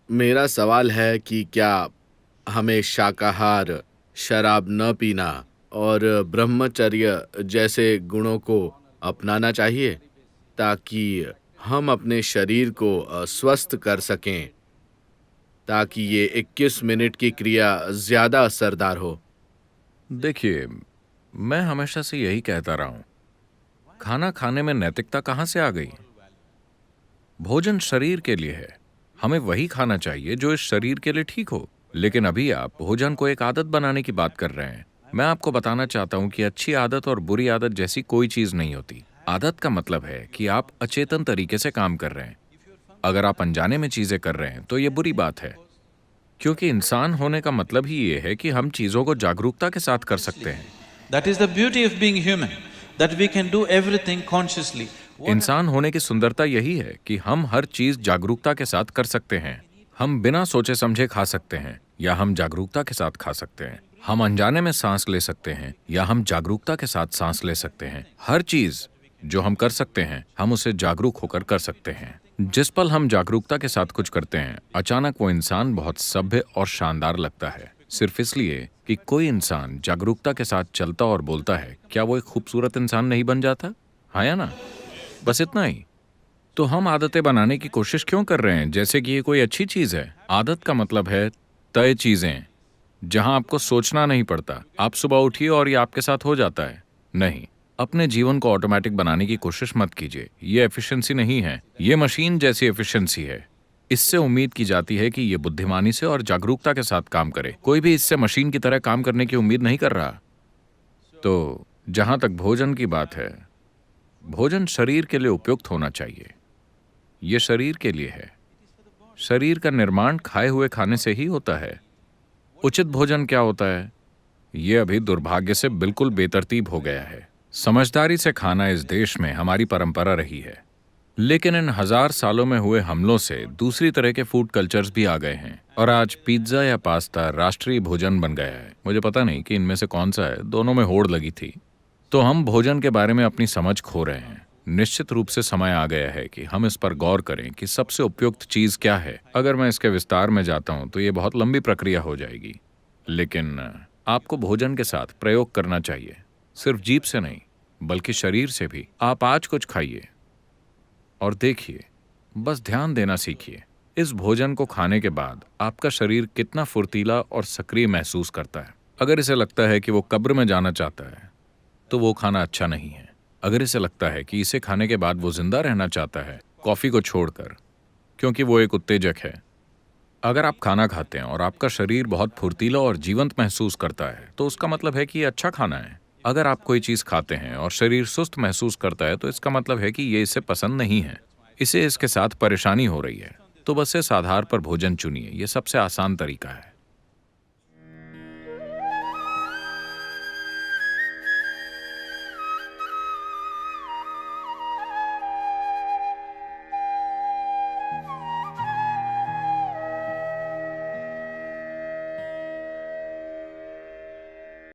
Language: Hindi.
मेरा सवाल है कि क्या हमें शाकाहार, शराब न पीना और ब्रह्मचर्य जैसे गुणों को अपनाना चाहिए ताकि हम अपने शरीर को स्वस्थ कर सकें, ताकि ये 21 मिनट की क्रिया ज़्यादा असरदार हो? देखिए, मैं हमेशा से यही कहता रहा हूं, खाना खाने में नैतिकता कहां से आ गई? भोजन शरीर के लिए है। हमें वही खाना चाहिए जो इस शरीर के लिए ठीक हो। लेकिन अभी आप भोजन को एक आदत बनाने की बात कर रहे हैं। मैं आपको बताना चाहता हूं कि अच्छी आदत और बुरी आदत जैसी कोई चीज नहीं होती। आदत का मतलब है कि आप अचेतन तरीके से काम कर रहे हैं। अगर आप अनजाने में चीजें कर रहे हैं तो ये बुरी बात है, क्योंकि इंसान होने का मतलब ही ये है कि हम चीजों को जागरूकता के साथ कर सकते हैं। That is the beauty of being human, that we can do everything consciously. इंसान होने की सुंदरता यही है कि हम हर चीज जागरूकता के साथ कर सकते हैं। हम बिना सोचे समझे खा सकते हैं या हम जागरूकता के साथ खा सकते हैं। हम अनजाने में सांस ले सकते हैं या हम जागरूकता के साथ सांस ले सकते हैं। हर चीज जो हम कर सकते हैं, हम उसे जागरूक होकर कर सकते हैं। जिस पल हम जागरूकता के साथ कुछ करते हैं, अचानक वो इंसान बहुत सभ्य और शानदार लगता है। सिर्फ इसलिए कि कोई इंसान जागरूकता के साथ चलता और बोलता है, क्या वो एक खूबसूरत इंसान नहीं बन जाता? हाँ या ना? बस इतना ही। तो हम आदतें बनाने की कोशिश क्यों कर रहे हैं जैसे कि ये कोई अच्छी चीज है? आदत का मतलब है तय चीजें, जहां आपको सोचना नहीं पड़ता। आप सुबह उठिए और ये आपके साथ हो जाता है। नहीं, अपने जीवन को ऑटोमेटिक बनाने की कोशिश मत कीजिए। ये एफिशिएंसी नहीं है, ये मशीन जैसी एफिशिएंसी है। इससे उम्मीद की जाती है कि ये बुद्धिमानी से और जागरूकता के साथ काम करे। कोई भी इससे मशीन की तरह काम करने की उम्मीद नहीं कर रहा। तो जहां तक भोजन की बात है, भोजन शरीर के लिए उपयुक्त होना चाहिए। ये शरीर के लिए है। शरीर का निर्माण खाए हुए खाने से ही होता है। उचित भोजन क्या होता है? ये अभी दुर्भाग्य से बिल्कुल बेतरतीब हो गया है। समझदारी से खाना इस देश में हमारी परंपरा रही है, लेकिन इन 1000 सालों में हुए हमलों से दूसरी तरह के फूड कल्चर्स भी आ गए हैं और आज पिज्जा या पास्ता राष्ट्रीय भोजन बन गया है। मुझे पता नहीं कि इनमें से कौन सा है, दोनों में होड़ लगी थी। तो हम भोजन के बारे में अपनी समझ खो रहे हैं। निश्चित रूप से समय आ गया है कि हम इस पर गौर करें कि सबसे उपयुक्त चीज क्या है। अगर मैं इसके विस्तार में जाता हूं तो ये बहुत लंबी प्रक्रिया हो जाएगी, लेकिन आपको भोजन के साथ प्रयोग करना चाहिए, सिर्फ जीभ से नहीं बल्कि शरीर से भी। आप आज कुछ खाइए और देखिए, बस ध्यान देना सीखिए। इस भोजन को खाने के बाद आपका शरीर कितना फुर्तीला और सक्रिय महसूस करता है। अगर इसे लगता है कि वो कब्र में जाना चाहता है, तो वो खाना अच्छा नहीं है। अगर इसे लगता है कि इसे खाने के बाद वो जिंदा रहना चाहता है, कॉफी को छोड़कर, क्योंकि वो एक उत्तेजक है। अगर आप खाना खाते हैं और आपका शरीर बहुत फुर्तीला और जीवंत महसूस करता है, तो उसका मतलब है कि ये अच्छा खाना है। अगर आप कोई चीज खाते हैं और शरीर सुस्त महसूस करता है, तो इसका मतलब है कि ये इसे पसंद नहीं है, इसे इसके साथ परेशानी हो रही है। तो बस इस आधार पर भोजन चुनिए। ये सबसे आसान तरीका है।